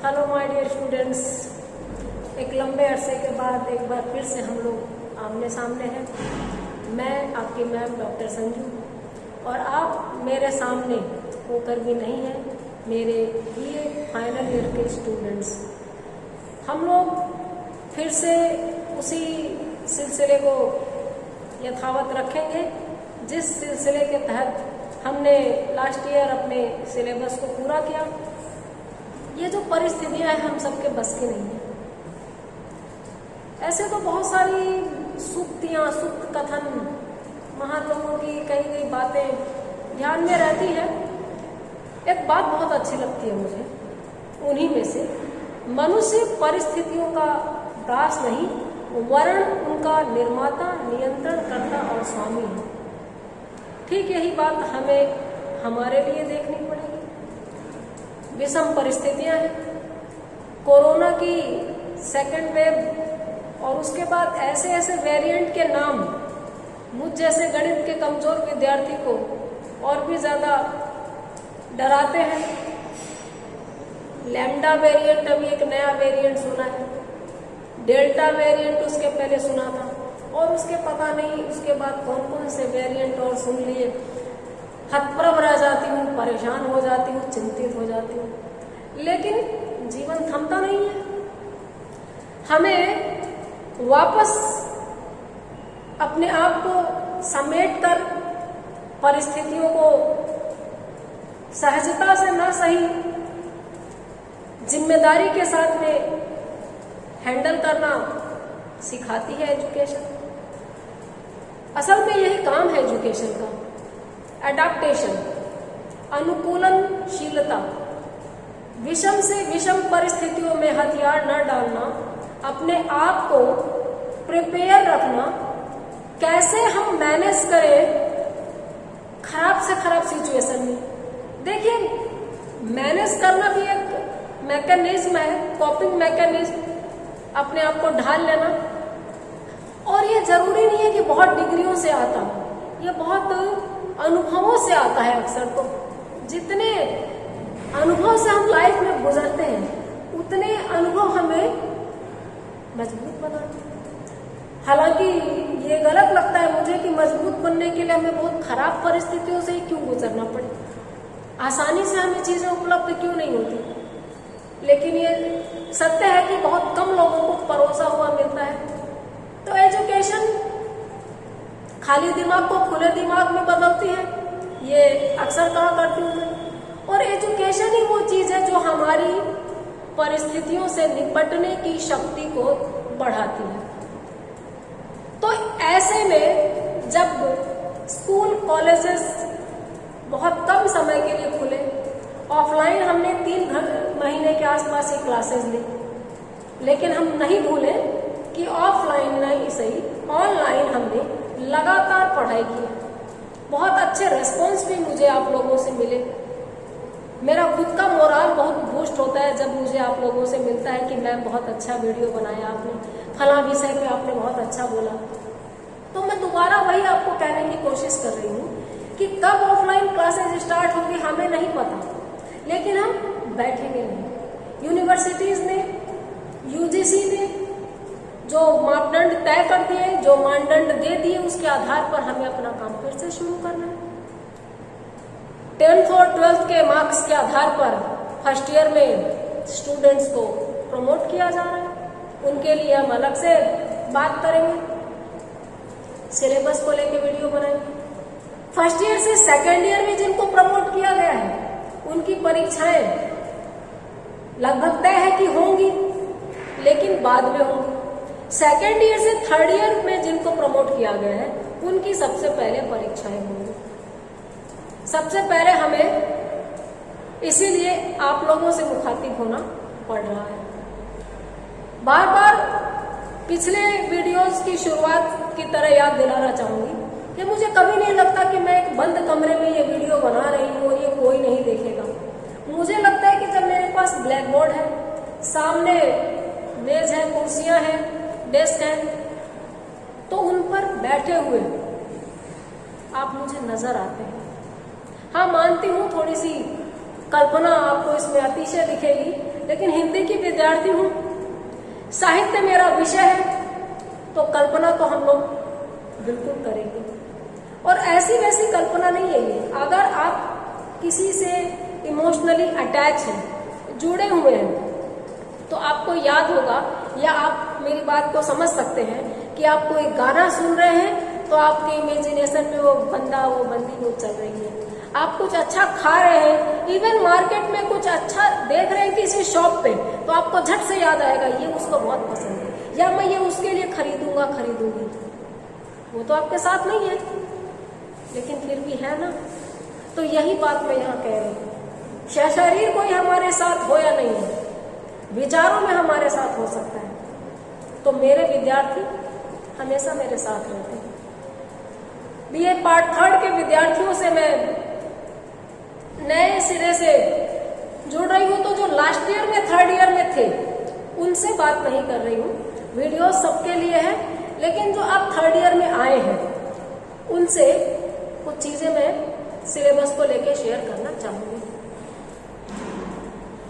Hello my dear students, एक लंबे अरसे के बाद एक बार फिर से हम लोग आमने सामने हैं। मैं आपकी मैम डॉक्टर संजू और आप मेरे सामने होकर भी नहीं हैं, मेरे बीए फाइनल ईयर के स्टूडेंट्स। हम लोग फिर से उसी सिलसिले को यथावत रखेंगे जिस सिलसिले के तहत हमने लास्ट ईयर अपने सिलेबस को पूरा किया। ये जो परिस्थितियां हैं हम सबके बस की नहीं है। ऐसे तो बहुत सारी सूक्तियां, सूक्त कथन, महात्माओं की कही गई बातें ध्यान में रहती है। एक बात बहुत अच्छी लगती है मुझे, उन्हीं में से, मनुष्य परिस्थितियों का दास नहीं वरन उनका निर्माता, नियंत्रण करता और स्वामी है। ठीक यही बात हमें हमारे लिए देखनी पड़ेगी। विषम परिस्थितियां हैं, कोरोना की सेकंड वेव और उसके बाद ऐसे ऐसे वेरिएंट के नाम मुझ जैसे गणित के कमजोर विद्यार्थी को और भी ज्यादा डराते हैं। लैम्डा वेरिएंट, अभी एक नया वेरिएंट सुना है, डेल्टा वेरिएंट उसके पहले सुना था और उसके पता नहीं उसके बाद कौन कौन से वेरिएंट और सुन लिए। हतप्रभ रह जाती हूँ, परेशान हो जाती हूँ, चिंतित हो जाती हूँ। लेकिन जीवन थमता नहीं है। हमें वापस अपने आप को समेट कर परिस्थितियों को सहजता से न सही जिम्मेदारी के साथ में हैंडल करना सिखाती है एजुकेशन। असल में यही काम है एजुकेशन का, एडाप्टेशन, अनुकूलनशीलता, विषम से विषम परिस्थितियों में हथियार न डालना, अपने आप को प्रिपेयर रखना, कैसे हम मैनेज करें खराब से खराब सिचुएशन में। देखिए, मैनेज करना भी एक मैकेनिज्म है, कॉपिंग मैकेनिज्म, अपने आप को ढाल लेना। और ये जरूरी नहीं है कि बहुत डिग्रियों से आता हो, ये बहुत अनुभवों से आता है। अक्सर तो जितने अनुभव से हम लाइफ में गुजरते हैं उतने अनुभव हमें मजबूत बनाते हैं। हालांकि ये गलत लगता है मुझे कि मजबूत बनने के लिए हमें बहुत खराब परिस्थितियों से ही क्यों गुजरना पड़े, आसानी से हमें चीजें उपलब्ध क्यों नहीं होती। लेकिन ये सत्य है कि बहुत कम लोगों को परोसा हुआ मिलता है। तो एजुकेशन खाली दिमाग को खुले दिमाग में बदलती है, ये अक्सर कहा करती हूँ मैं। और एजुकेशन ही वो चीज है जो हमारी परिस्थितियों से निपटने की शक्ति को बढ़ाती है। तो ऐसे में जब स्कूल, कॉलेजेस बहुत कम समय के लिए खुले, ऑफलाइन हमने 3 महीने के आसपास ही क्लासेस ली, लेकिन हम नहीं भूले कि ऑफलाइन नहीं सही, ऑनलाइन हमने लगातार पढ़ाई की। बहुत अच्छे रेस्पॉन्स भी मुझे आप लोगों से मिले। मेरा खुद का मोराल बहुत बूस्ट होता है जब मुझे आप लोगों से मिलता है कि मैम बहुत अच्छा वीडियो बनाया आपने, फला विषय पे आपने बहुत अच्छा बोला। तो मैं दोबारा वही आपको कहने की कोशिश कर रही हूँ कि कब ऑफलाइन क्लासेस स्टार्ट होगी हमें नहीं पता, लेकिन हम बैठेंगे नहीं। यूनिवर्सिटीज ने, यूजीसी ने जो मापदंड तय कर दिए, जो मानदंड दे दिए, उसके आधार पर हमें अपना काम फिर से शुरू करना है। 10th और 12th के मार्क्स के आधार पर फर्स्ट ईयर में स्टूडेंट्स को प्रमोट किया जा रहा है। उनके लिए हम अलग से बात करेंगे, सिलेबस को लेके वीडियो बनाएंगे। फर्स्ट ईयर से सेकेंड ईयर में जिनको प्रमोट किया गया है उनकी परीक्षाएं लगभग तय है कि होंगी, लेकिन बाद में होंगी। सेकेंड ईयर से थर्ड ईयर में जिनको प्रमोट किया गया है उनकी सबसे पहले परीक्षाएं होंगी। सबसे पहले हमें इसीलिए आप लोगों से मुखातिब होना पड़ रहा है। बार बार पिछले वीडियोस की शुरुआत की तरह याद दिलाना चाहूंगी कि मुझे कभी नहीं लगता कि मैं एक बंद कमरे में ये वीडियो बना रही हूँ और ये कोई नहीं देखेगा। मुझे लगता है कि जब मेरे पास ब्लैक बोर्ड है, सामने मेज है, कुर्सियां हैं, डेस्क है, तो उन पर बैठे हुए आप मुझे नजर आते हैं। हाँ, मानती हूँ थोड़ी सी कल्पना आपको इसमें अतिशय दिखेगी, लेकिन हिंदी की विद्यार्थी हूं, साहित्य मेरा विषय है, तो कल्पना तो हम लोग बिल्कुल करेंगे। और ऐसी वैसी कल्पना नहीं है ये। अगर आप किसी से इमोशनली अटैच हैं, जुड़े हुए हैं, तो आपको याद होगा या आप मेरी बात को समझ सकते हैं कि आप कोई गाना सुन रहे हैं तो आपके इमेजिनेशन में वो बंदा वो बंदी वो चल रही है। आप कुछ अच्छा खा रहे हैं, इवन मार्केट में कुछ अच्छा देख रहे हैं किसी शॉप पे, तो आपको झट से याद आएगा ये उसको बहुत पसंद है, या मैं ये उसके लिए खरीदूंगी। वो तो आपके साथ नहीं है, लेकिन फिर भी है ना। तो यही बात मैं यहाँ कह रही हूँ, शरीर कोई हमारे साथ हो या नहीं है, विचारों में हमारे साथ हो सकता है। तो मेरे विद्यार्थी हमेशा मेरे साथ रहते हैं। बीए पार्ट 3 के विद्यार्थियों से मैं नए सिरे से जुड़ रही हूँ, तो जो लास्ट ईयर में 3rd ईयर में थे उनसे बात नहीं कर रही हूँ। वीडियो सबके लिए है, लेकिन जो आप 3rd ईयर में आए हैं उनसे कुछ चीजें मैं सिलेबस को लेके शेयर करना चाहूंगी।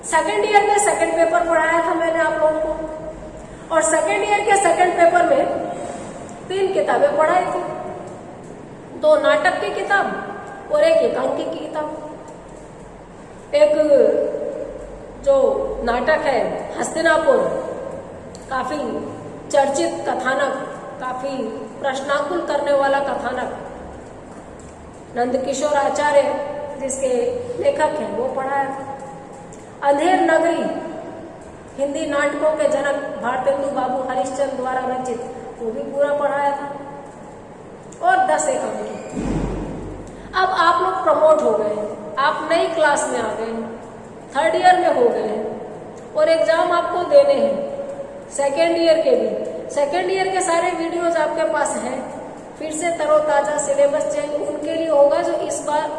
2nd ईयर में 2nd पेपर पढ़ाया था मैंने आप लोगों को, और 2nd ईयर के 2nd पेपर में 3 किताबें पढ़ाई थी, 2 नाटक की किताब और 1 एकांकी की किताब। एक जो नाटक है हस्तिनापुर, काफी चर्चित कथानक, काफी प्रश्नाकुल करने वाला कथानक, नंदकिशोर आचार्य जिसके लेखक हैं वो पढ़ाया था। अंधेर नगरी हिंदी नाटकों के जनक भारतेंदु बाबू हरिश्चंद्र द्वारा रचित, वो भी पूरा पढ़ाया था, और 10 एकांकी। अब आप लोग प्रमोट हो गए हैं, आप नई क्लास में आ गए हैं, 3rd ईयर में हो गए हैं, और एग्जाम आपको देने हैं 2nd ईयर के भी। 2nd ईयर के सारे वीडियोज आपके पास हैं, फिर से तरोताजा सिलेबस चेंज उनके लिए होगा जो इस बार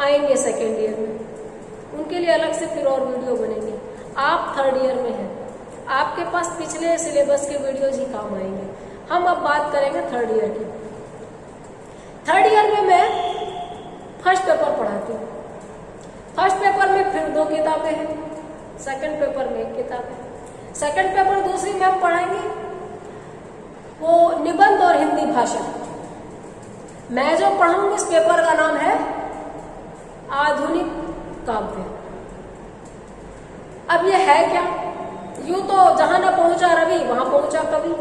आएंगे 2nd ईयर में, उनके लिए अलग से फिर और वीडियो बनेंगे। आप 3rd ईयर में हैं, आपके पास पिछले सिलेबस के वीडियोज ही काम आएंगे। हम अब बात करेंगे 3rd ईयर की। 3rd ईयर में मैं फर्स्ट पेपर पढ़ाती हूँ। फर्स्ट पेपर में फिर 2 किताबें हैं, 2nd पेपर में 1 किताब है। 2nd पेपर दूसरी में हम पढ़ाएंगे वो निबंध और हिंदी भाषा। मैं जो पढ़ाऊंगी इस पेपर का नाम है आधुनिक काव्य। अब ये है क्या? यूं तो जहां ना पहुंचा रवि वहां पहुंचा कवि।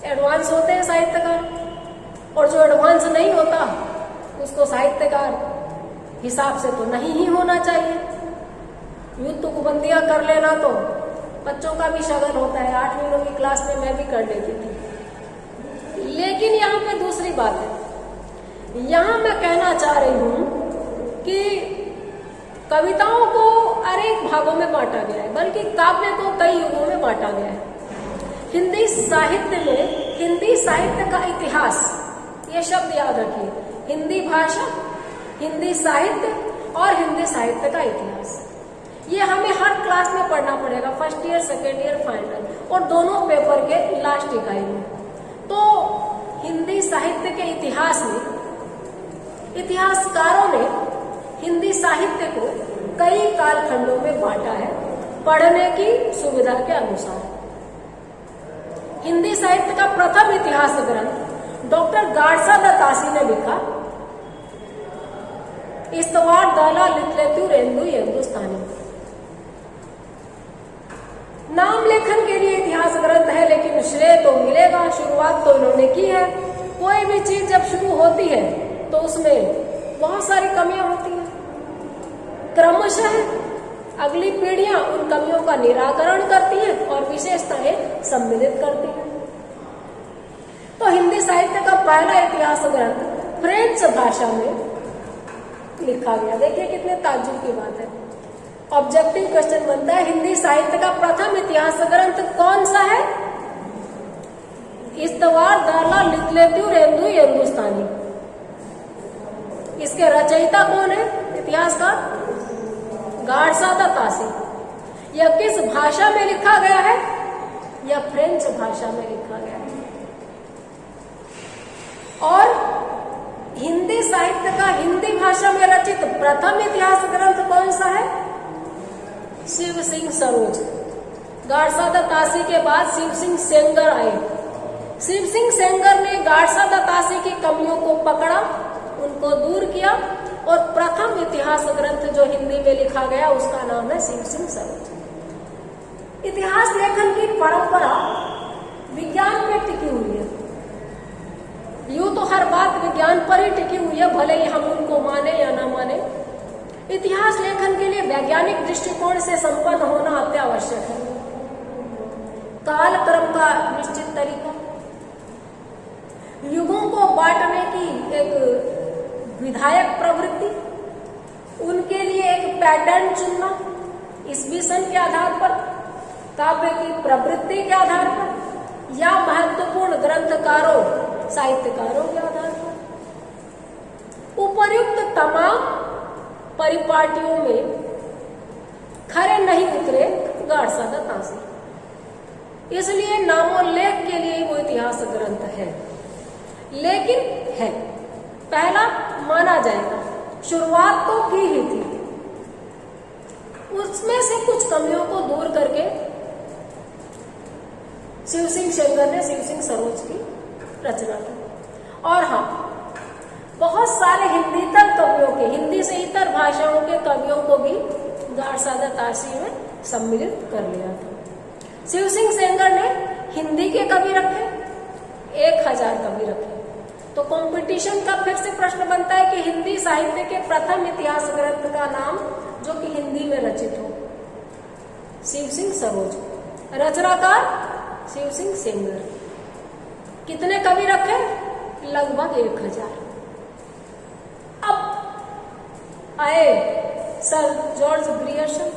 एडवांस होते हैं साहित्यकार, और जो एडवांस नहीं होता उसको साहित्यकार हिसाब से तो नहीं ही होना चाहिए। यूं तो कुबंदियां कर लेना तो बच्चों का भी शगल होता है, 8वीं की क्लास में मैं भी कर लेती थी। लेकिन यहाँ पे दूसरी बात है, यहाँ मैं कहना चाह रही हूं कि कविताओं को अनेक भागों में बांटा गया है, बल्कि काव्य को कई युगों में बांटा गया है। हिंदी साहित्य में हिंदी साहित्य का इतिहास, ये शब्द याद रखिए, हिंदी भाषा, हिंदी साहित्य और हिंदी साहित्य का इतिहास, ये हमें हर क्लास में पढ़ना पड़ेगा, 1st year 2nd year final, और दोनों पेपर के लास्ट इकाई में। तो हिंदी साहित्य के इतिहास में इतिहासकारों ने हिंदी साहित्य को कई कालखंडों में बांटा है, पढ़ने की सुविधा के अनुसार। हिंदी साहित्य का प्रथम इतिहास ग्रंथ डॉक्टर गाडसा दत्तासी ने लिखा, इस्तवार दाला लिटरेतु रेंदु हिंदुस्तानी। नाम लेखन के लिए इतिहास ग्रंथ है, लेकिन श्रेय तो मिलेगा, शुरुआत तो इन्होंने की है। कोई भी चीज जब शुरू होती है तो उसमें बहुत सारी कमियां होती हैं, क्रमशः अगली पीढ़ियां उन कमियों का निराकरण करती हैं और विशेषताएं सम्मिलित करती हैं। तो हिंदी साहित्य का पहला इतिहास ग्रंथ फ्रेंच भाषा में लिखा गया। देखिए कितने ताज्जुब की बात है। ऑब्जेक्टिव क्वेश्चन बनता है, हिंदी साहित्य का प्रथम इतिहास ग्रंथ कौन सा है? इस्तवार दाला लिटरेतु रेंदु हिंदुस्तानी। इसके रचयिता कौन है? इतिहासकार गाडसा दत्तासी। यह किस भाषा में लिखा गया है? यह फ्रेंच भाषा में लिखा गया है। और हिंदी साहित्य का हिंदी भाषा में रचित प्रथम इतिहास ग्रंथ कौन सा है? शिव सिंह सरोज। गाड़सा दत्तासी के बाद शिव सिंह सेंगर आए। शिव सिंह सेंगर ने गाड़सा दत्तासी की कमियों को पकड़ा, उनको दूर किया और प्रथम इतिहास ग्रंथ जो हिंदी में लिखा गया उसका नाम है शिव सिंह सरोज। इतिहास लेखन की परंपरा विज्ञान पे टिकी हुई है। यूं तो हर बात विज्ञान पर ही टिकी हुई है, भले ही हम उनको माने या ना माने। इतिहास लेखन के लिए वैज्ञानिक दृष्टिकोण से संपन्न होना अत्यावश्यक है। काल क्रम का निश्चित तरीका, युगों को बांटने की एक विधायक प्रवृत्ति, उनके लिए एक पैटर्न चुनना ईस्वी सन के आधार पर, काव्य की प्रवृत्ति के आधार पर या महत्वपूर्ण ग्रंथकारों साहित्यकारों के आधार पर। उपर्युक्त तमाम परिपाटियों में खरे नहीं उतरे गाड़सा दत्तासी, इसलिए नामोल्लेख के लिए वो इतिहास ग्रंथ है। लेकिन है, पहला माना जाएगा, शुरुआत तो की ही थी। उसमें से कुछ कमियों को दूर करके शिव सिंह सेंगर ने शिव सिंह सरोज की रचना की। और हाँ, बहुत सारे हिंदीतर कवियों के, हिंदी से इतर भाषाओं के कवियों को भी गाड़सा दत्तासी में सम्मिलित कर लिया था। शिव सिंह सेंगर ने हिंदी के कवि रखे, 1000 कवि रखे। तो कंपटीशन का फिर से प्रश्न बनता है कि हिंदी साहित्य के प्रथम इतिहास ग्रंथ का नाम जो कि हिंदी में रचित हो, शिव सिंह सरोज। रचनाकार शिव सिंह सेंगर। कितने कवि रखे? लगभग 1000। अब आए सर जॉर्ज ग्रियर्सन,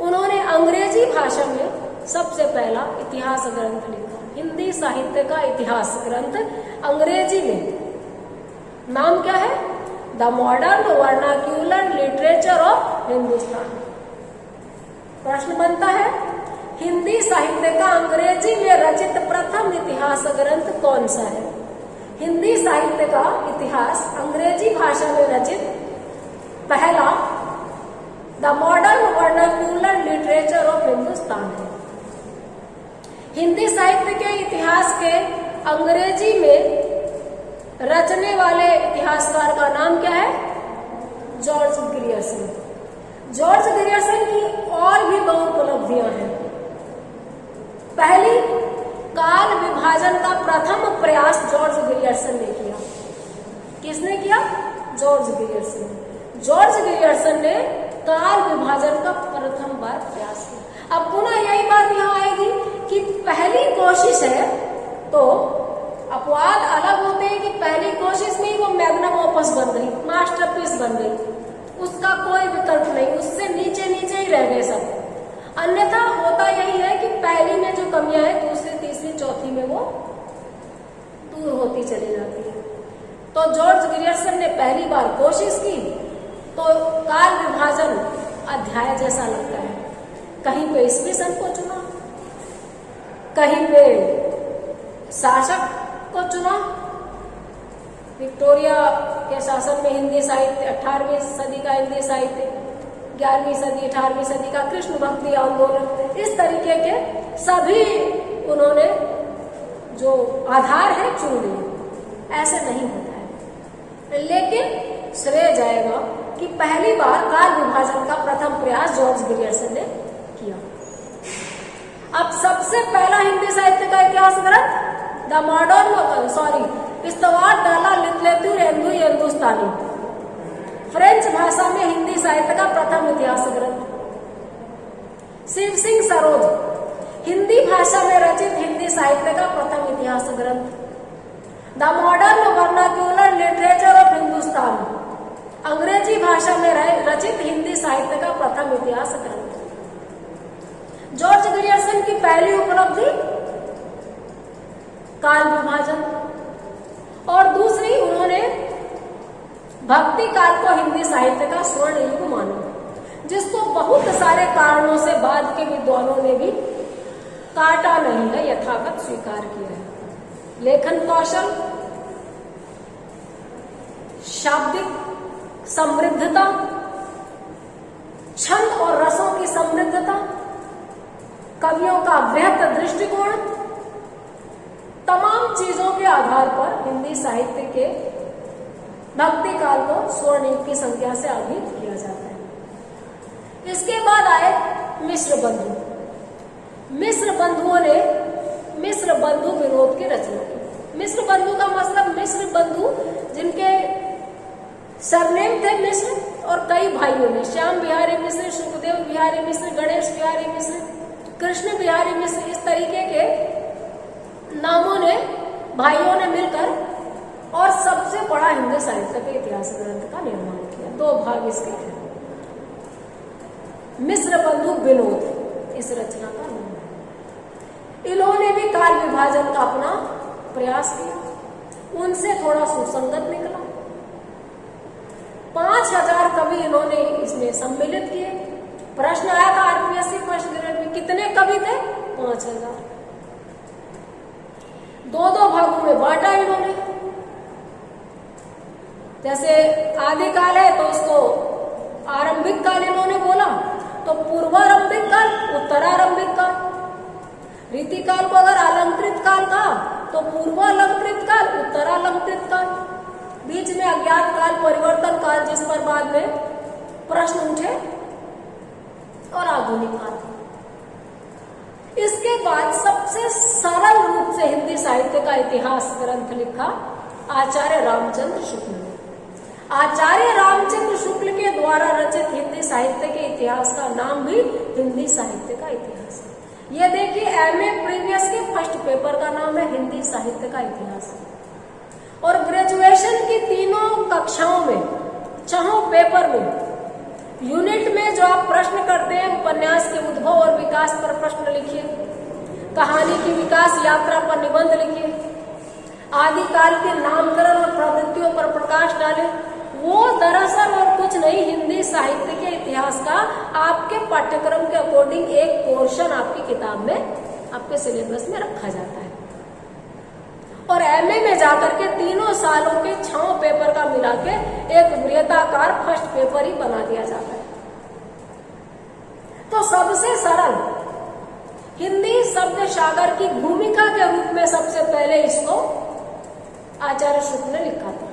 उन्होंने अंग्रेजी भाषा में सबसे पहला इतिहास ग्रंथ लिखा, हिंदी साहित्य का इतिहास ग्रंथ अंग्रेजी में। नाम क्या है? The modern vernacular literature of Hindustan. प्रश्न बनता है, हिंदी साहित्य का अंग्रेजी में रचित प्रथम इतिहास ग्रंथ कौन सा है? हिंदी साहित्य का इतिहास अंग्रेजी भाषा में रचित पहला the modern vernacular literature of Hindustan है। हिंदी साहित्य के इतिहास के अंग्रेजी में रचने वाले इतिहासकार का नाम क्या है? George Grierson. जॉर्ज ग्रियर्सन की और भी बहुत उपलब्धियां हैं। पहली, काल विभाजन का प्रथम प्रयास जॉर्ज ग्रियर्सन ने किया। किसने किया? George Grierson. जॉर्ज ग्रियर्सन ने काल विभाजन का प्रथम बार प्रयास किया। अब पुनः यही बात यहाँ आएगी कि पहली कोशिश है तो अपवाद अलग होते हैं कि पहली कोशिश में ही वो मैग्नम ओपस बन गई, मास्टरपीस बन गई, उसका कोई विकल्प नहीं, उससे नीचे नीचे ही रह गए सब। अन्यथा होता यही है कि पहली में जो कमियां हैं दूसरी तीसरी चौथी में वो दूर होती चली जाती है। तो जॉर्ज ग्रियर्सन ने पहली बार कोशिश की तो काल विभाजन अध्याय जैसा लगता है। कहीं पे ईस्वी सन को चुना, कहीं पे शासक को चुना। विक्टोरिया के शासन में हिंदी साहित्य, 18वीं सदी का हिंदी साहित्य, 11वीं सदी 18वीं सदी का कृष्ण भक्ति आंदोलन, इस तरीके के सभी उन्होंने जो आधार है चुन लिए। ऐसे नहीं होता है, लेकिन श्रेय जाएगा कि पहली बार काल विभाजन का प्रथम प्रयास जॉर्ज ग्रियर्सन ने किया। अब सबसे पहला हिंदी साहित्य का इतिहास ग्रंथ द मॉडर्न इस्तवार डाला लिटरेचर हिंदुस्तानी, फ्रेंच भाषा में हिंदी साहित्य का प्रथम इतिहास ग्रंथ। शिव सिंह सरोज, हिंदी भाषा में रचित हिंदी साहित्य का प्रथम इतिहास ग्रंथ। The modern vernacular literature of Hindustan, अंग्रेजी भाषा में रचित हिंदी साहित्य का प्रथम इतिहास ग्रंथ। जॉर्ज ग्रियर्सन की पहली उपलब्धि काल विभाजन, और दूसरी उन्होंने भक्ति काल को हिंदी साहित्य का स्वर्ण युग माना, जिसको बहुत सारे कारणों से बाद के विद्वानों ने भी काटा नहीं है, यथावत स्वीकार किया है। लेखन कौशल, शाब्दिक समृद्धता, छंद और रसों की समृद्धता, कवियों का वृहत दृष्टिकोण, तमाम चीजों के आधार पर हिंदी साहित्य के भक्ति काल को स्वर्ण युग की संख्या से आगे किया जाता है। इसके बाद आए मिश्र बंधु। मिश्र बंधुओं ने मिश्र बंधु विनोद की रचना की। मिश्र बंधु का मतलब मिश्र बंधु जिनके सरनेम थे मिश्र और कई भाइयों ने, श्याम बिहारी मिश्र, सुखदेव बिहारी मिश्र, गणेश बिहारी मिश्र, कृष्ण बिहारी मिश्र, इस तरीके के नामों ने भाइयों ने मिलकर और सबसे बड़ा हिंदी साहित्य के इतिहास ग्रंथ का निर्माण किया। 2 भाग इसके हैं। मिश्र बंधु विनोद इस रचना का नाम है। इन्होंने भी काल विभाजन का अपना प्रयास किया, उनसे थोड़ा सुसंगत निकला। 5000 कवि इन्होंने इसमें सम्मिलित किए। प्रश्न आया था आरपीएससी फर्स्ट ग्रेड में, कितने कवि थे? 5000। 2 भागों में बांटा इन्होंने। जैसे आदिकाल है तो उसको आरंभिक काल इन्होंने बोला, तो पूर्वारंभिक काल, उत्तरारंभिक काल। रीतिकाल को अगर अलंकृत काल कहा तो पूर्वालंकृत काल, उत्तरालंकृत काल। बीच में अज्ञात काल, परिवर्तन काल, जिस पर बाद में प्रश्न उठे, और आधुनिक काल। इसके बाद सबसे सरल रूप से हिंदी साहित्य का इतिहास ग्रंथ लिखा आचार्य रामचंद्र शुक्ल ने। आचार्य रामचंद्र शुक्ल के द्वारा रचित हिंदी साहित्य के इतिहास का नाम भी हिंदी साहित्य का इतिहास है। यह देखिए, एमए प्रीवियस के फर्स्ट पेपर का नाम है हिंदी साहित्य का इतिहास। और ग्रेजुएशन की 3 कक्षाओं में, 6 पेपर में, यूनिट में जो आप प्रश्न करते हैं, उपन्यास के उद्भव और विकास पर प्रश्न लिखिए, कहानी की विकास यात्रा पर निबंध लिखिए, आदिकाल के नामकरण और प्रवृत्तियों पर प्रकाश डालें, वो दरअसल और कुछ नहीं, हिंदी साहित्य के इतिहास का आपके पाठ्यक्रम के अकॉर्डिंग एक पोर्शन आपकी किताब में, आपके सिलेबस में रखा जाता है। और एमए में जाकर के 3 सालों के 6 पेपर का मिला के एक वृहदाकार फर्स्ट पेपर ही बना दिया जाता है। तो सबसे सरल हिंदी शब्द सागर की भूमिका के रूप में सबसे पहले इसको आचार्य शुक्ल ने लिखा था।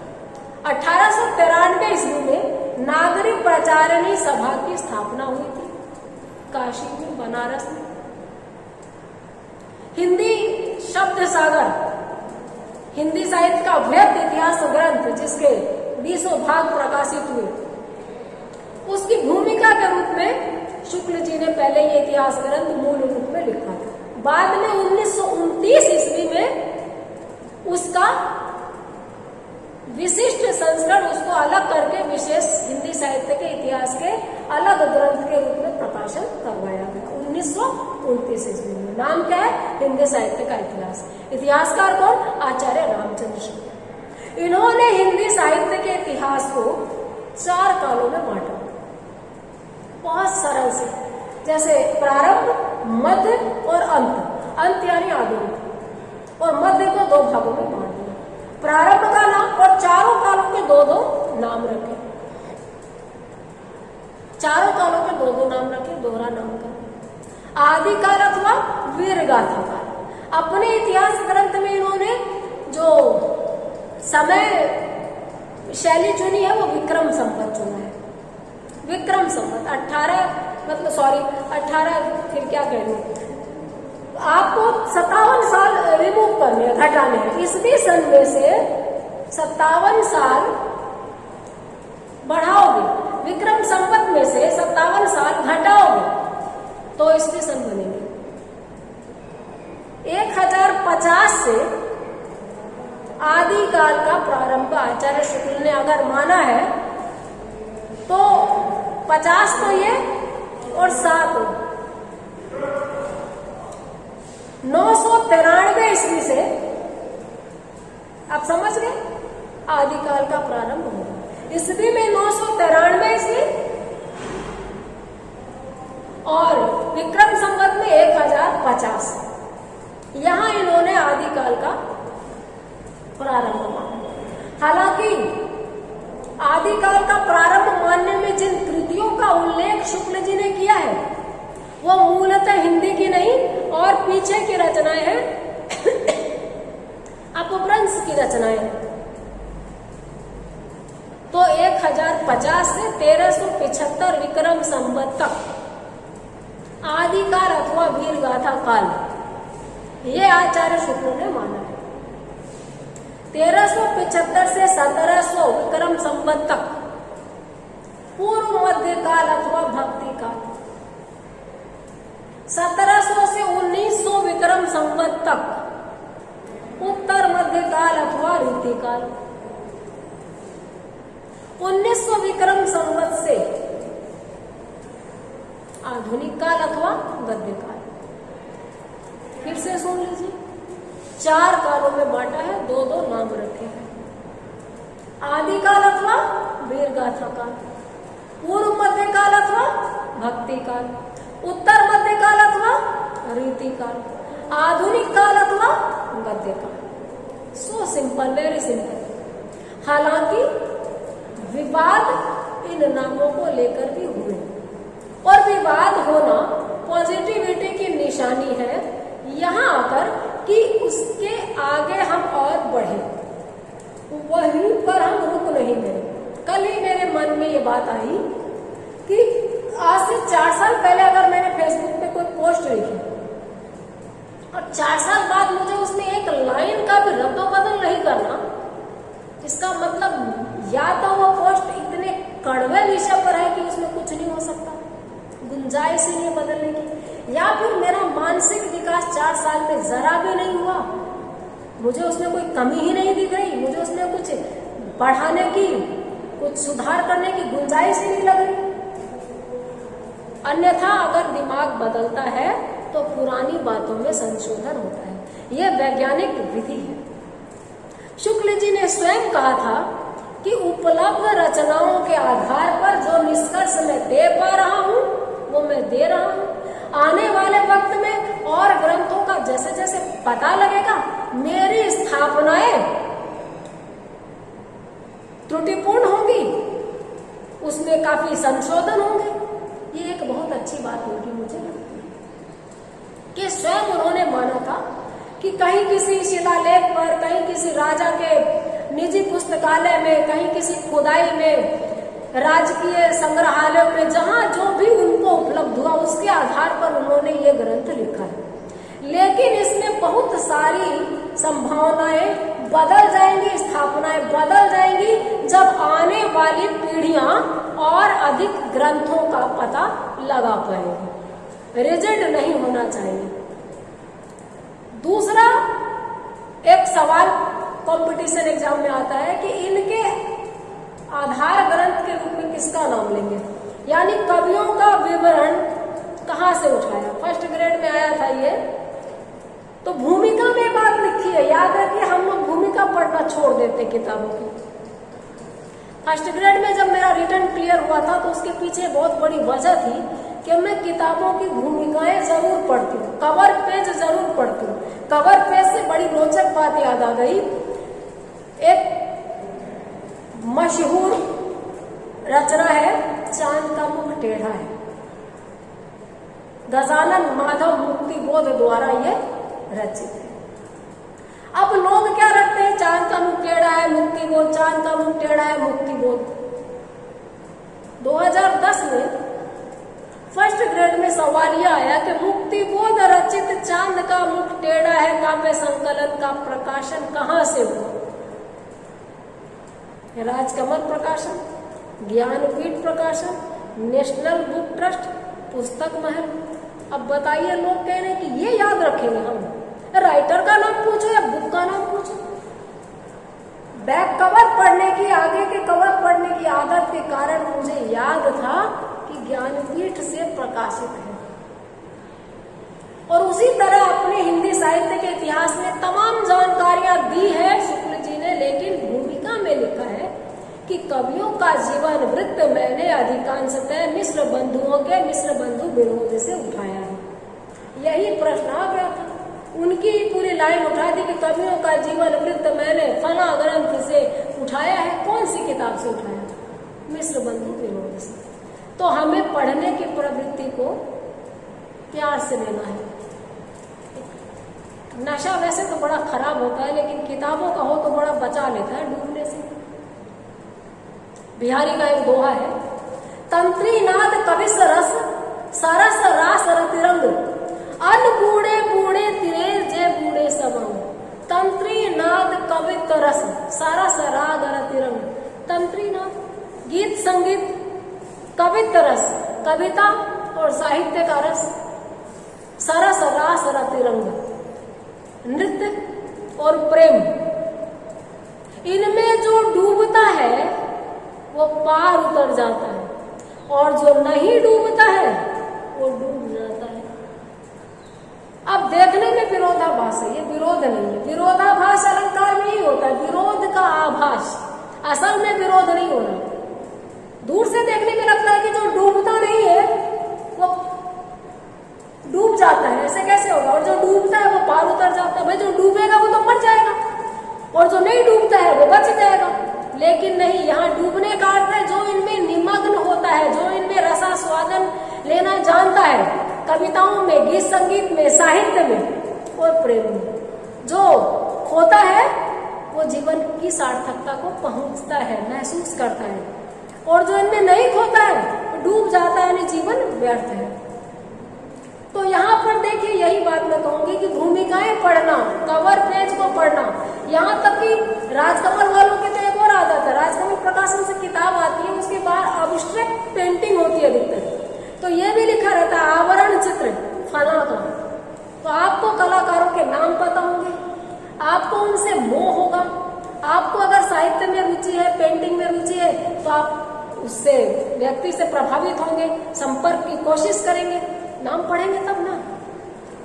1893 ईस्वी में नागरिक प्रचारिणी सभा की स्थापना हुई थी काशी में, बनारस में। हिंदी शब्द सागर हिंदी साहित्य का वृहत इतिहास ग्रंथ, जिसके 20 भाग प्रकाशित हुए, उसकी भूमिका के रूप में शुक्ल जी ने पहले ये इतिहास ग्रंथ मूल रूप में लिखा था। बाद में 1929 ईस्वी में उसका विशिष्ट संस्करण, उसको अलग करके विशेष हिंदी साहित्य के इतिहास के अलग ग्रंथ के रूप में प्रकाशन करवाया गया 1929 ईस्वी में। नाम क्या है? हिंदी साहित्य का इतिहास। इतिहासकार कौन? आचार्य रामचंद्र शुक्ल। इन्होंने हिंदी साहित्य के इतिहास को 4 कालों में बांटा, बहुत सरल से, जैसे प्रारंभ, मध्य और अंत। अंत यानी आधुनिक, और मध्य को 2 भागों में बांट दिया। प्रारंभ का नाम और 4 कालों के 2-2 नाम रखे। 4 कालों के 2-2 नाम रखे, दोहरा नाम का। आदिकाल अथवा वीरगाथा काल। अपने इतिहास ग्रंथ में इन्होंने जो समय शैली चुनी है वो विक्रम संवत चुना है। विक्रम संवत 18 फिर क्या कह रही हूं, आपको 57 साल रिमूव करने हैं, घटाने हैं। ईस्वी सन में से 57 साल बढ़ाओगे, विक्रम संवत में से 57 साल घटाओगे तो ईस्वी सन बनेंगे। 1050 से आदिकाल का प्रारंभ आचार्य शुक्ल ने अगर माना है तो 50 तो ये और 7 993 ईस्वी से आप समझ गए आदिकाल का प्रारंभ होगा। ईस्वी में 993 ईस्वी और विक्रम संवत में 1050, यहां इन्होंने आदिकाल का प्रारंभ माना। हालांकि आदिकाल का प्रारंभ मानने में जिन कृतियों का उल्लेख शुक्ल जी ने किया है वो मूलतः हिंदी की नहीं और पीछे की रचनाएं हैं, अपभ्रंश की रचनाएं हैं। तो 1050 से 1375 विक्रम संवत तक आदिकाल अथवा वीर गाथा काल, ये आचार्य शुक्ल ने माना है। 1375 से 1700 विक्रम संवत तक पूर्व मध्य काल अथवा भक्ति काल, 1700 से 1900 विक्रम संवत तक उत्तर मध्य काल अथवा रीति काल, 1900 विक्रम संवत से आधुनिक काल अथवा गद्य काल। फिर से सुन लीजिए, 4 कालों में बांटा है, 2-2 नाम रखे हैं। आदिकाल अथवा वीर गाथा काल, पूर्व मध्य काल अथवा भक्ति काल, उत्तर मध्य काल अथवा रीति काल, आधुनिक काल अथवा गद्य काल। So simple, very simple. हालांकि विवाद इन नामों को लेकर भी हुए और विवाद होना पॉजिटिविटी की निशानी है। यहाँ आकर कि उसके आगे हम और बढ़े, वहीं पर हम रुक नहीं गए। कल ही मेरे मन में ये बात आई कि आज से 4 साल पहले अगर मैंने फेसबुक पे कोई पोस्ट लिखी और 4 साल बाद मुझे उसमें एक लाइन का भी रद्दोबदल नहीं करना, इसका मतलब या तो वो पोस्ट इतने कड़वे विषय पर है कि उसमें कुछ नहीं हो सकता, गुंजाइश ही नहीं बदलने की, या फिर मेरा मानसिक विकास 4 साल में जरा भी नहीं हुआ, मुझे उसमें कोई कमी ही नहीं दिख रही, मुझे उसमें कुछ बढ़ाने की, कुछ सुधार करने की गुंजाइश ही नहीं लग रही। अन्यथा अगर दिमाग बदलता है तो पुरानी बातों में संशोधन होता है। यह वैज्ञानिक विधि है। शुक्ल जी ने स्वयं कहा था कि उपलब्ध रचनाओं के आधार पर जो निष्कर्ष मैं दे पा रहा हूं वो मैं दे रहा हूं। आने वाले वक्त में और ग्रंथों का जैसे जैसे पता लगेगा, मेरी स्थापनाएं त्रुटिपूर्ण होंगी, उसमें काफी संशोधन होंगे। ये एक बहुत अच्छी बात होगी मुझे लगती है कि स्वयं उन्होंने माना था कि कहीं किसी शिलालेख पर, कहीं किसी राजा के निजी पुस्तकालय में, कहीं किसी खुदाई में, राजकीय संग्रहालयों में, जहां जो भी उनको उपलब्ध हुआ उसके आधार पर उन्होंने ये ग्रंथ लिखा है। लेकिन इसमें बहुत सारी संभावनाएं बदल जाएंगी, स्थापनाएं बदल जाएंगी जब आने वाली पीढ़ियां और अधिक ग्रंथों का पता लगा पाएंगी। रिजिड नहीं होना चाहिए। दूसरा एक सवाल कंपटीशन एग्जाम में आता है कि इनके आधार ग्रंथ के रूप में किसका नाम लेंगे, यानी कवियों का विवरण कहाँ से उठाया। फर्स्ट ग्रेड में आया था ये, तो भूमिका में बात लिखी है। याद है कि हम लोग भूमिका पढ़ना छोड़ देते किताबों की। फर्स्ट ग्रेड में जब मेरा रिटर्न क्लियर हुआ था तो उसके पीछे बहुत बड़ी वजह थी कि मैं किताबों की भूमिकाएं जरूर पढ़ती हूँ, कवर पेज जरूर पढ़ती हूँ। कवर पेज से बड़ी रोचक बात याद आ गई। एक मशहूर रचना है चांद का मुख टेढ़ा है, गजानन माधव मुक्तिबोध द्वारा ये रचित है। अब लोग क्या रखते हैं, चांद का मुख टेढ़ा है मुक्तिबोध, चांद का मुख टेढ़ा है मुक्तिबोध। 2010 में फर्स्ट ग्रेड में सवाल यह आया कि मुक्तिबोध रचित चांद का मुख टेढ़ा है काव्य संकलन का प्रकाशन कहां से हुआ। राजकमल प्रकाशन, ज्ञानपीठ प्रकाशन, नेशनल बुक ट्रस्ट, पुस्तक महल। अब बताइए, लोग कह रहे हैं कि ये याद रखेंगे हम, राइटर का नाम पूछो या बुक का नाम पूछो। बैक कवर पढ़ने की, आगे के कवर पढ़ने की आदत के कारण मुझे याद था कि ज्ञानपीठ से प्रकाशित है। और उसी तरह अपने हिंदी साहित्य के इतिहास में तमाम जानकारियां दी है शुक्ल जी ने, लेकिन भूमिका में लिखा है कि कवियों का जीवन वृत्त मैंने अधिकांशतः मिश्र बंधुओं के मिश्र बंधु विरोध से उठाया है। यही प्रश्न आ गया था। उनकी पूरी लाइन उठा दी कि कवियों का जीवन वृत्त मैंने फला ग्रंथ से उठाया है। कौन सी किताब से उठाया? मिश्र बंधु विनोद से। तो हमें पढ़ने की प्रवृत्ति को प्यार से लेना है। नशा वैसे तो बड़ा खराब होता है, लेकिन किताबों का हो तो बड़ा बचा लेता है डूबने से। बिहारी का एक दोहा है, तंत्री नाद कवि सरस सरस रास रतिरंग, अन बूढ़े बूढ़े तिरे जे बूढ़े सबंग। तंत्री नाद कवित रस सरस राग रतिरंग। तंत्री नाद गीत संगीत, कवित रस कविता और साहित्य का रस, सरस रास रतिरंग नृत्य और प्रेम, इनमें जो डूबता है वो पार उतर जाता है, और जो नहीं डूबता है वो डूब जाता है। अब देखने में विरोधाभास है, ये विरोध नहीं है। विरोधाभास अलंकार में ही होता है, विरोध का आभास, असल में विरोध नहीं हो रहा। दूर से देखने में लगता है कि जो डूबता नहीं है वो डूब जाता है, ऐसे कैसे होगा? और जो डूबता है वो पार उतर जाता है। भाई जो डूबेगा वो तो मर जाएगा, और जो नहीं डूबता है वो बच जाएगा। लेकिन नहीं, यहाँ डूबने का अर्थ है जो इनमें निमग्न होता है, जो इनमें रसास्वादन लेना जानता है, कविताओं में, गीत संगीत में, साहित्य में और प्रेम में। जो खोता है वो जीवन की सार्थकता को पहुंचता है, महसूस करता है, और जो इनमें नहीं खोता है वो डूब जाता है, यानी जीवन व्यर्थ है। तो यहाँ पर देखिए, यही बात मैं कहूंगी कि भूमिकाएं पढ़ना, कवर पेज को पढ़ना, यहाँ तक कि राजकमल वालों की तो एक और आदत है, राजकमल प्रकाशन से किताब आती है, उसके बाद अब्स्ट्रैक्ट पेंटिंग होती है अधिकतर, तो ये भी लिखा रहता है आवरण चित्र फला का। तो आपको कलाकारों के नाम पता होंगे, आपको उनसे मोह होगा, आपको अगर साहित्य में रुचि है, पेंटिंग में रुचि है, तो आप उससे व्यक्ति से प्रभावित होंगे, संपर्क की कोशिश करेंगे, नाम पढ़ेंगे तब ना।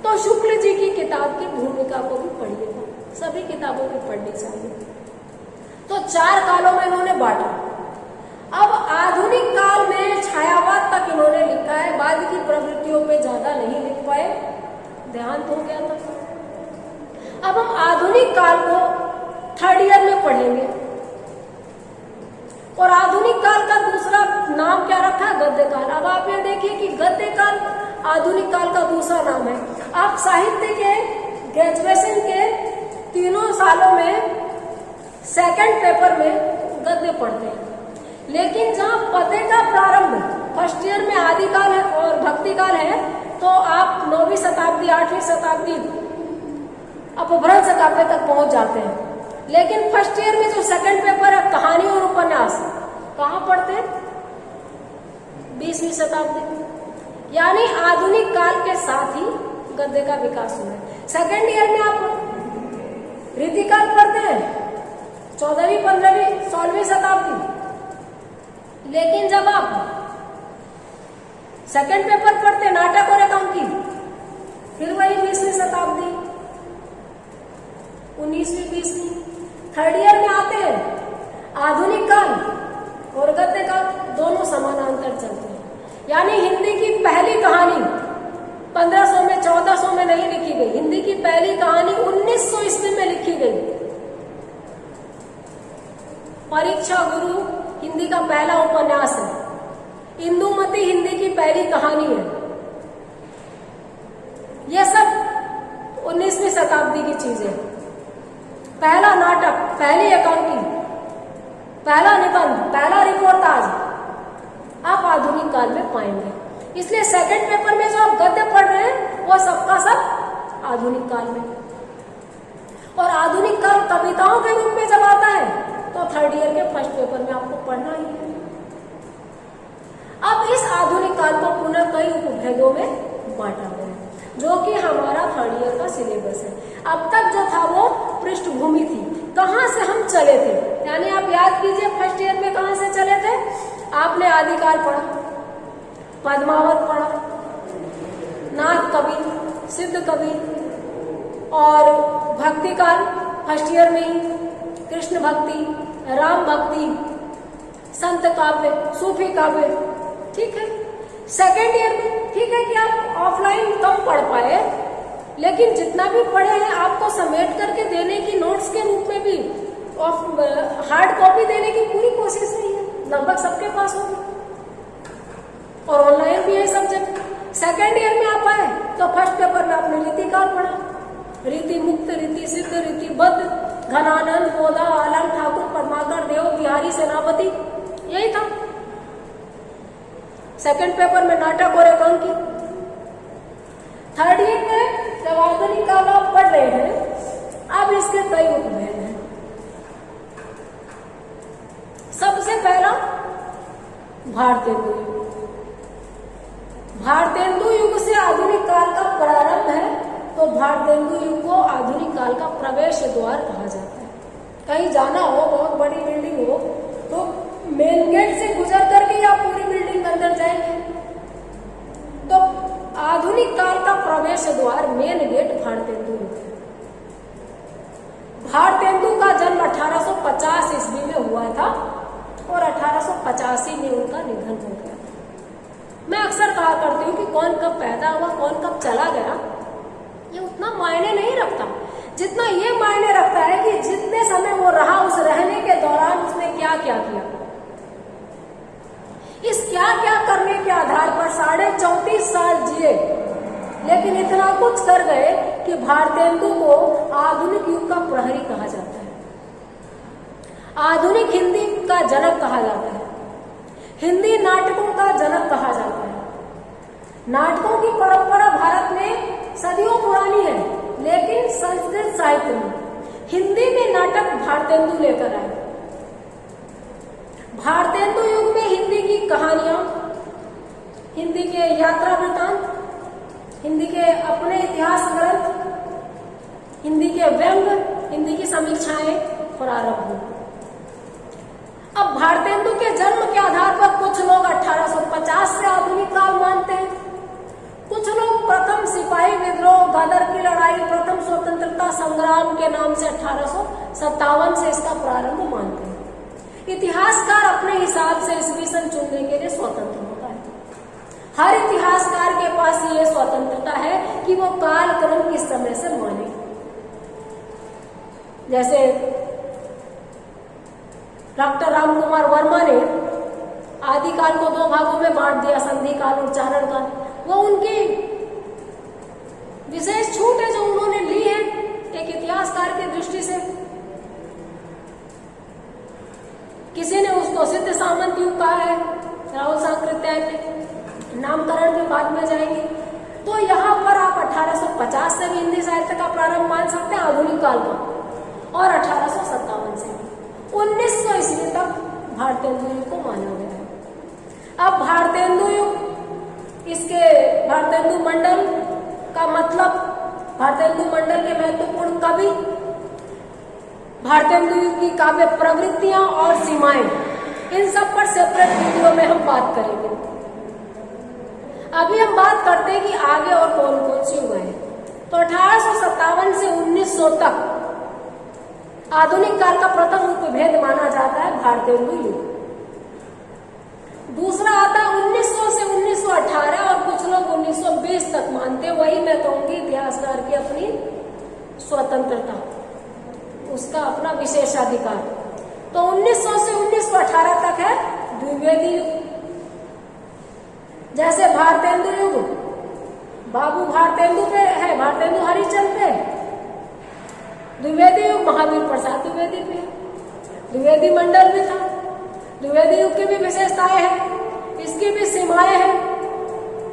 तो शुक्ल जी की किताब की भूमिका को भी पढ़िएगा, सभी किताबों को पढ़नी चाहिए। तो 4 कालों में इन्होंने बांटा। अब आधुनिक काल में छायावाद तक इन्होंने लिखा है, बाद की प्रवृत्तियों पे ज्यादा नहीं लिख पाए, देहांत हो गया था। अब हम आधुनिक काल को 3rd ईयर में पढ़ेंगे, और आधुनिक काल का दूसरा नाम क्या रखा है? गद्य काल। अब आप ये देखिए कि गद्य काल आधुनिक काल का दूसरा नाम है। आप साहित्य के ग्रेजुएशन के 3 सालों में 2nd पेपर में गद्य पढ़ते हैं, लेकिन जहाँ पते का प्रारंभ 1st ईयर में आदिकाल है और भक्ति काल है, तो आप 9वीं शताब्दी 8वीं शताब्दी अपभ्रंश काव्य तक पहुंच जाते हैं। लेकिन 1st ईयर में जो 2nd पेपर है कहानी और उपन्यास, कहाँ पढ़ते हैं? 20वीं शताब्दी में। यानी आधुनिक काल के साथ ही गद्य का विकास हुआ है। 2nd ईयर में आप रीतिकाल पढ़ते हैं, 14वीं 15वीं 16वीं शताब्दी। लेकिन जब आप 2nd पेपर पढ़ते हैं नाटक और एकांकी, फिर वही 20वीं शताब्दी, 19वीं 20वीं। 3rd ईयर में आते हैं आधुनिक काल और गद्य काल, दोनों समानांतर चलते हैं। यानी हिंदी की पहली कहानी 1500 में 1400 में नहीं लिखी गई, हिंदी की पहली कहानी 1900 ईस्वी में लिखी गई। परीक्षा गुरु हिंदी का पहला उपन्यास है, इंदुमती हिंदी की पहली कहानी है। ये सब 19वीं शताब्दी की चीजें। पहला नाटक, पहली एकांकी, पहला निबंध, पहला रिपोर्टाज आप आधुनिक काल में पाएंगे। इसलिए 2nd पेपर में जो आप गद्य पढ़ रहे हैं वो सबका सब आधुनिक काल में। और आधुनिक काल कविताओं के रूप में जब आता है तो 3rd ईयर के 1st पेपर में आपको पढ़ना ही है। अब इस आधुनिक काल को पुनः कई उपभेदों में बांटा गया है, जो कि हमारा 3rd ईयर का सिलेबस है। अब तक जो था वो पृष्ठभूमि थी, कहाँ से हम चले थे। यानी आप याद कीजिए 1st ईयर में कहाँ से चले थे? आपने आदिकाल पढ़ा, पद्मावत पढ़ा, नाथ कवि, सिद्ध कवि, और भक्ति काल 1st ईयर में ही, कृष्ण भक्ति, राम भक्ति, संत काव्य, सूफी काव्य। ठीक है। 2nd ईयर में ठीक है कि आप ऑफलाइन कम पढ़ पाए, लेकिन जितना भी पढ़े हैं आपको समेट करके देने की, नोट्स के रूप में भी हार्ड कॉपी देने की पूरी कोशिश रही है। लगभग सबके पास होगी, और ऑनलाइन भी है सब्जेक्ट। सेकेंड ईयर में आप आए तो फर्स्ट पेपर में आपने रीति काल पढ़ा, रीति मुक्त, रीति सिद्ध, रीति बद्ध, घनानंद, बोधा, आलम, ठाकुर, पद्माकर, देव, बिहारी, सेनापति, यही था। सेकेंड पेपर में नाटक और एकांकी। थर्ड ईयर में जब आधुनिक काल आप पढ़ रहे हैं, अब इसके कई उपभेद हैं। सबसे पहला भारतेंदु युग। भारतेंदु युग से आधुनिक काल का प्रारंभ है, तो भारतेंदु युग को आधुनिक काल का प्रवेश द्वार कहा जाता है। कहीं जाना हो, बहुत बड़ी बिल्डिंग हो, तो मेन गेट से गुजर करके आप पूरी बिल्डिंग अंदर जाएंगे, तो आधुनिक काल का प्रवेश द्वार मेन गेट भारतेंदु युग है। भारतेंदु का जन्म 1850 ईस्वी में हुआ था और 1885 में उनका निधन हो गया। मैं अक्सर कहा करती हूँ कि कौन कब पैदा हुआ, कौन कब चला गया, ये उतना मायने नहीं रखता जितना ये मायने रखता है कि जितने समय वो रहा, उस रहने के दौरान उसने क्या क्या किया। इस क्या क्या करने के आधार पर 34.5 साल जिए, लेकिन इतना कुछ कर गए कि भारतेंदु को आधुनिक युग का प्रहरी कहा जाता है। आधुनिक हिंदी का जनक कहा जाता है, हिंदी नाटकों का जनक कहा जाता है। नाटकों की परंपरा भारत में सदियों पुरानी है, लेकिन संस्कृत साहित्य में हिंदी में नाटक भारतेंदु लेकर आए। भारतेंदु युग में हिंदी की कहानियां, हिंदी के यात्रा वृतांत, हिंदी के अपने इतिहास ग्रंथ, हिंदी के व्यंग, हिंदी की समीक्षाएं प्रारंभ हुई। अब भारतेंदु के जन्म के आधार पर कुछ लोग 1850 से आधुनिक काल मानते हैं, कुछ लोग प्रथम सिपाही विद्रोह, गदर की लड़ाई, प्रथम स्वतंत्रता संग्राम के नाम से 1857 से इसका प्रारंभ मानते हैं। इतिहासकार अपने हिसाब से ईस्वी सन चुनने के लिए स्वतंत्र होता है। हर इतिहासकार के पास ये स्वतंत्रता है कि वो कालक्रम किस समय से माने। जैसे डॉक्टर रामकुमार वर्मा ने आदिकाल को 2 भागों में बांट दिया, संधि काल और चारण काल। वो उनकी विशेष छूट है जो उन्होंने ली है एक इतिहासकार की दृष्टि से। किसी ने उसको सिद्ध सामंत युग कहा है, राहुल सांकृत्यायन ने, नामकरण में बाद में जाएंगे। तो यहाँ पर आप 1850 से भी हिंदी साहित्य का प्रारंभ मान सकते हैं, आधुनिक काल का, और 1857 से 1900 ईस्वी तक भारतेंदु युग को माना गया है। अब भारतेंदु युग, इसके भारतेंदु मंडल का मतलब, भारतेंदु मंडल के महत्वपूर्ण कवि, भारतेंदु युग की काव्य प्रवृत्तियां और सीमाएं, इन सब पर सेपरेट वीडियो में हम बात करेंगे। अभी हम बात करते हैं कि आगे और कौन कौन सी युग है। तो 1857 से 1900 तक आधुनिक काल का प्रथम उपभेद माना जाता है भारतेंदु युग। दूसरा आता है 1900 से 1918 और कुछ लोग 1920 तक मानते हैं। वही मैं कहूंगी इतिहासकार की अपनी स्वतंत्रता, उसका अपना विशेषाधिकार। तो 1900 से 1918 तक है द्विवेदी युग। जैसे भारतेंदु युग बाबू भारतेंदु पे है, भारतेंदु हरिश्चंद्र पे। द्विवेदी युग महावीर प्रसाद द्विवेदी पे, द्विवेदी मंडल भी था। द्विवेदी युग की भी विशेषताएं हैं, इसकी भी सीमाएं हैं,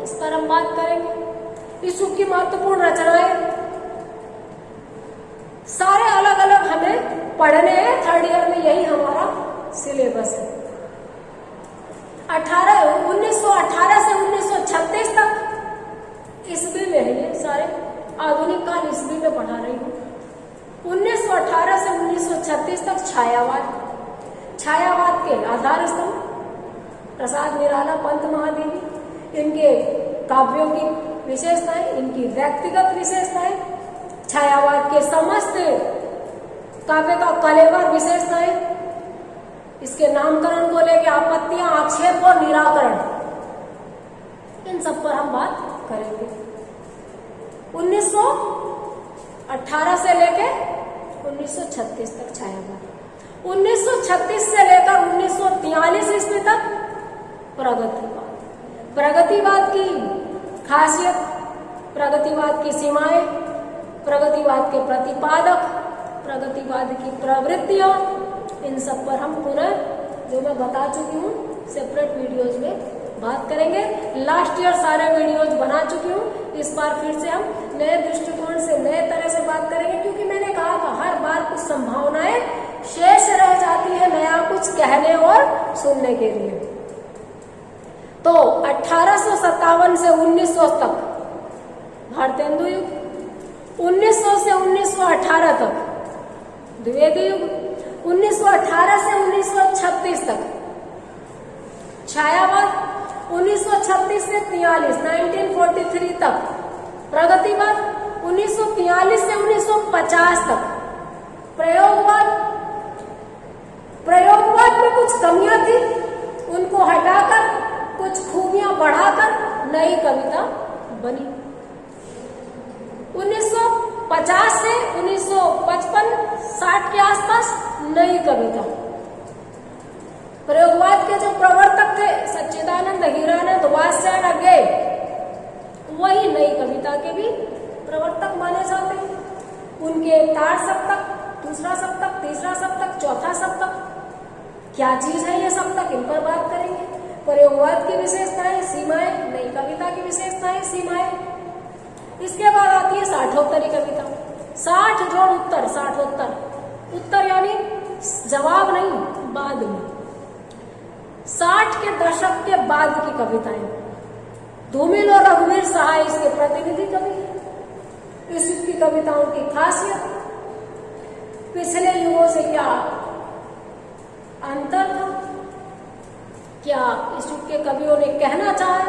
इस पर हम बात करेंगे। इस युग की महत्वपूर्ण रचनाएं सारे अलग अलग हमें पढ़ने हैं। थर्ड ईयर में यही हमारा सिलेबस है। 1918 से 1936 तक ईस्वी में है, ये सारे आधुनिक काल ईस्वी में पढ़ा रही हूँ। 1918 से 1936 तक छायावाद, छायावाद के आधार स्तंभ प्रसाद निराला, पंत महादेवी, इनके काव्यों की विशेषताएं, इनकी व्यक्तिगत विशेषताएं, छायावाद के समस्त काव्य का कलेवर विशेषताएं, इसके नामकरण को लेकर आपत्तियां, आक्षेप और निराकरण, इन सब पर हम बात करेंगे। 1918 से लेकर 1936 तक छायावाद। 1936 से लेकर 1943 ईस्वी तक प्रगतिवाद। प्रगतिवाद की खासियत, प्रगतिवाद की सीमाएं, प्रगतिवाद के प्रतिपादक, प्रगतिवाद की प्रवृत्तियां, इन सब पर हम पुनः जो मैं बता चुकी हूँ सेपरेट वीडियोज में बात करेंगे। लास्ट ईयर सारे वीडियोज बना चुकी हूँ, इस बार फिर से हम नए दृष्टिकोण से नए तरह से बात करेंगे, क्योंकि मैंने कहा था हर बार कुछ संभावनाएं शेष रह जाती है नया कुछ कहने और सुनने के लिए। तो 1857 से 1900 तक भारतेंदु युग, 1900 से 1918 तक द्विवेदी युग, 1918 से 1936 तक छायावाद, 1936 से 43 1943 तक प्रगतिवाद, 1943 से 1950 तक प्रयोगवाद। प्रयोगवाद में कुछ कमियां थी, उनको हटाकर कुछ खूबियां बढ़ाकर नई कविता बनी। 1950 से 1955-60 के आसपास नई कविता। प्रयोगवाद के जो प्रवर्तक थे सच्चिदानंद, हीरानंद, वात्स्यायन, गे, वही नई कविता के भी प्रवर्तक माने जाते हैं। उनके तार सप्तक, दूसरा सप्तक, तीसरा सप्तक, चौथा सप्तक, क्या चीज है ये सप्तक, इन पर बात करेंगे। प्रयोगवाद की विशेषताएं, सीमाएं, नई कविता की विशेषताएं, सीमाएं। इसके बाद आती है साठोत्तरी कविता। 60 जोड़ उत्तर, साठोत्तर। उत्तर यानी जवाब नहीं, बाद में 60 के दशक के बाद की कविताएं। धूमिल और रघुवीर सहाय इसके प्रतिनिधि कवि हैं। इस युग की कविताओं की खासियत, पिछले युगों से क्या अंतर था, क्या इस युग के कवियों ने कहना चाहा,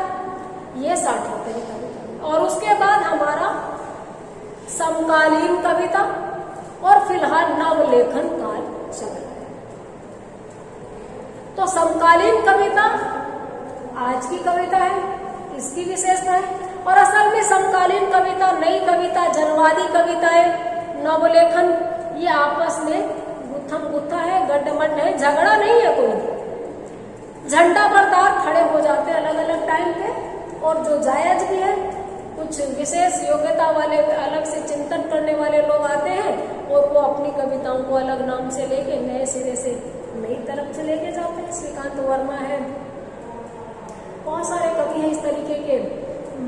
ये साठोत्तरी कविता। और उसके बाद हमारा समकालीन कविता और फिलहाल नवलेखन काल चल रहा है। तो समकालीन कविता आज की कविता है, इसकी विशेषता है। और असल में समकालीन कविता, नई कविता, जनवादी कविताएं, नवलेखन, ये आपस में गुत्थम गुत्था है, गड्ढमड्ढ है, झगड़ा नहीं है कोई। झंडा बरदार खड़े हो जाते हैं अलग अलग टाइम पे, और जो जायज भी है, कुछ विशेष योग्यता वाले अलग से चिंतन करने वाले लोग आते हैं और वो अपनी कविताओं को अलग नाम से लेके नए सिरे से नई तरफ से लेके जाते हैं। श्रीकांत वर्मा है, बहुत सारे कवि हैं इस तरीके के,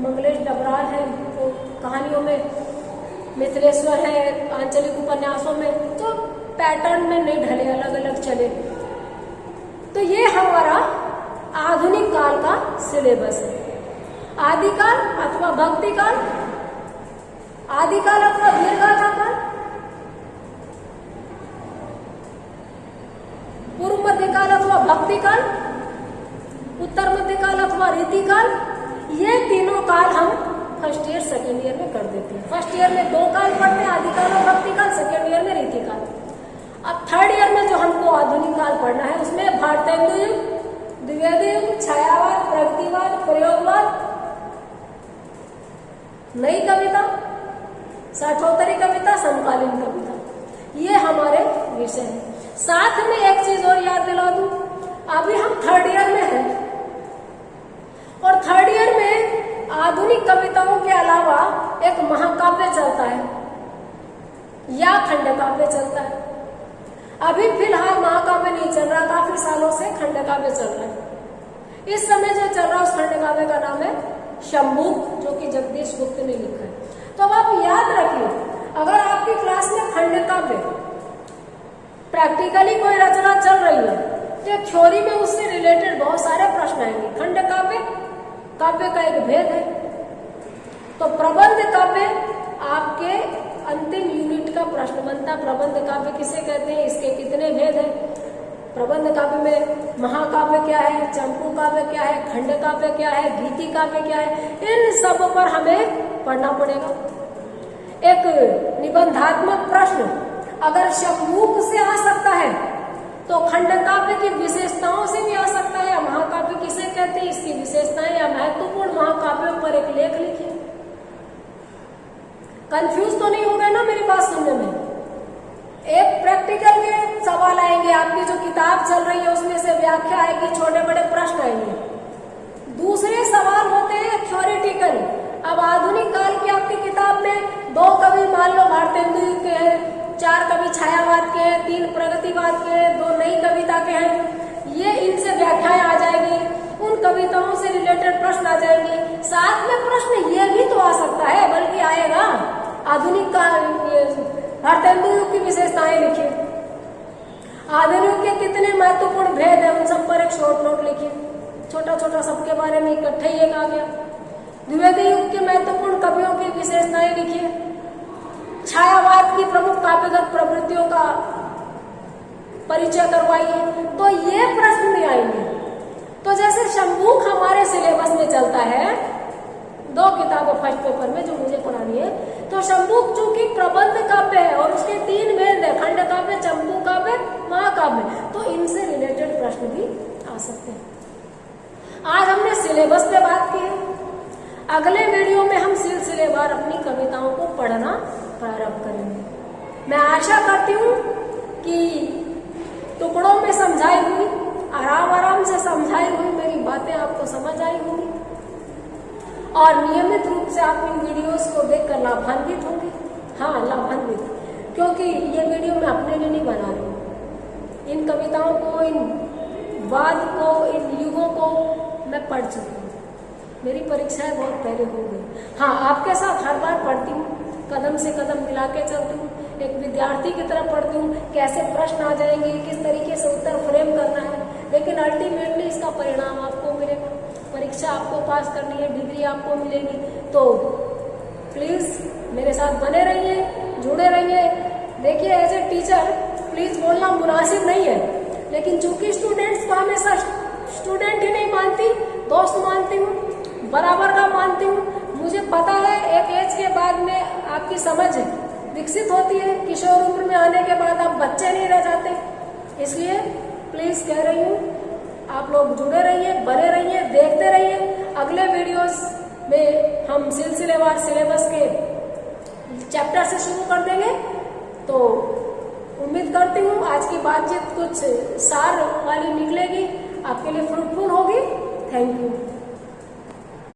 मंगलेश डबराल है, वो कहानियों में, मिथिलेश्वर है, आंचलिक उपन्यासों में, जो पैटर्न में नहीं ढले, अलग अलग चले। तो ये हमारा आधुनिक काल का सिलेबस है। आदिकाल अथवा भक्तिकाल, आदिकाल अथवा दीर्घाथा काल, पूर्व मध्यकाल अथवा भक्तिकाल, उत्तर मध्यकाल अथवा रीतिकाल, ये तीनों काल हम फर्स्ट ईयर सेकेंड ईयर में कर देते हैं। फर्स्ट ईयर में 2 काल पढ़ते हैं, आदिकाल और भक्तिकाल, सेकेंड ईयर में रीतिकाल। अब थर्ड ईयर में जो हमको आधुनिक काल पढ़ना है, उसमें भारतेंदु युग, द्विवेदी युग, छायावाद, प्रगतिवाद, प्रयोगवाद, नई कविता, साठोत्तरी कविता, समकालीन कविता, ये हमारे विषय हैं। साथ में एक चीज और याद दिला दूं, अभी हम थर्ड ईयर में हैं और थर्ड ईयर में आधुनिक कविताओं के अलावा एक महाकाव्य चलता है या खंड काव्य चलता है। अभी फिलहाल महाकाव्य नहीं चल रहा, काफी सालों से खंड काव्य चल रहा है। इस समय जो चल रहा है उस खंड काव्य का नाम है शंभु, जो कि जगदीश गुप्त ने लिखा है। तो अब आप याद रखिए, अगर आपकी क्लास में खंड काव्य प्रैक्टिकली कोई रचना चल रही है तो थ्योरी में उससे रिलेटेड बहुत सारे प्रश्न आएंगे। खंड काव्य, काव्य का एक भेद है। तो प्रबंध काव्य आपके अंतिम यूनिट का प्रश्न बनता है। प्रबंध काव्य किसे कहते हैं, इसके कितने भेद हैं, प्रबंध काव्य में महाकाव्य क्या है, चंपू काव्य क्या है, खंड काव्य क्या है, गीति काव्य क्या है, इन सब पर हमें पढ़ना पड़ेगा। एक निबंधात्मक प्रश्न अगर शंभूक से आ सकता है तो खंड काव्य की विशेषताओं से भी आ सकता है। महाकाव्य किसे कहते हैं, इसकी विशेषताएं या महत्वपूर्ण महाकाव्यों पर एक लेख लिखिए। कंफ्यूज तो नहीं हो गए ना मेरी बात सुनने में? एक प्रैक्टिकल के सवाल आएंगे, आपकी जो किताब चल रही है उसमें से व्याख्या आएगी, छोटे बड़े प्रश्न आएंगे। दूसरे सवाल होते हैं थ्योरेटिकल। अब आधुनिक काल की आपकी किताब में 2 कवि मान लो भारतेंदु युग के हैं, 4 कवि छायावाद के हैं, 3 प्रगतिवाद के हैं, 2 नई कविता के हैं। ये इनसे व्याख्याएं आ जाएगी, उन कविताओं से रिलेटेड प्रश्न आ जाएंगे। साथ में प्रश्न ये भी तो आ सकता है, बल्कि आएगा आधुनिक काल भारतेंदु युग की विशेषताएं लिखिए, आधुनिक युग के कितने महत्वपूर्ण भेद है उन सब पर एक शॉर्ट नोट लिखिए, छोटा छोटा सबके बारे में इकट्ठे ही एक आ गया। द्विवेदी युग के महत्वपूर्ण कवियों की विशेषताएं लिखिए, छायावाद की प्रमुख काव्यगत प्रवृत्तियों का परिचय करवाइए। तो ये प्रश्न भी आएंगे। तो जैसे शंभूक हमारे सिलेबस में चलता है, 2 किताबें फर्स्ट पेपर में जो मुझे पढ़ानी है, तो शंभूक चूंकि प्रबंध काव्य है और उसके 3 भेद है, खंड काव्य, चंपू काव्य, महाकाव्य, तो इनसे रिलेटेड प्रश्न भी आ सकते हैं। आज हमने सिलेबस पे बात की है, अगले वीडियो में हम सिलसिलेवार अपनी कविताओं को पढ़ना प्रारंभ करेंगे। मैं आशा करती हूँ कि टुकड़ों में समझाई हुई, आराम आराम से समझाई हुई मेरी बातें आपको समझ आई होंगी और नियमित रूप से आप इन वीडियोस को देखकर लाभान्वित होंगे। हाँ, लाभान्वित, क्योंकि ये वीडियो मैं अपने लिए नहीं बना रही हूँ। इन कविताओं को, इन वाद को, इन युगों को मैं पढ़ चुकी हूँ। मेरी परीक्षाएं बहुत पहले हो गई। हाँ, आपके साथ हर बार पढ़ती हूँ, कदम से कदम मिला के चलती हूँ, एक विद्यार्थी की तरह पढ़ती हूँ, कैसे प्रश्न आ जाएंगे, किस तरीके से उत्तर फ्रेम करना है, लेकिन अल्टीमेटली इसका परिणाम आपको मिलेगा, परीक्षा आपको पास करनी है, डिग्री आपको मिलेगी। तो प्लीज मेरे साथ बने रहिए, जुड़े रहिए। देखिए, एज ए टीचर प्लीज बोलना मुनासिब नहीं है, लेकिन चूंकि स्टूडेंट्स को हमेशा स्टूडेंट ही नहीं मानती, दोस्त मानती हूँ, बराबर का मानती हूँ। मुझे पता है एक एज के बाद में आपकी समझ विकसित होती है, किशोर उम्र में आने के बाद आप बच्चे नहीं रह जाते। इसलिए प्लीज कह रही हूँ, आप लोग जुड़े रहिए, बने रहिए, देखते रहिए। अगले वीडियोस में हम सिलसिलेवार सिलेबस के चैप्टर से शुरू कर देंगे। तो उम्मीद करती हूँ आज की बातचीत कुछ सार वाली निकलेगी, आपके लिए फ्रूटफुल होगी। Thank you.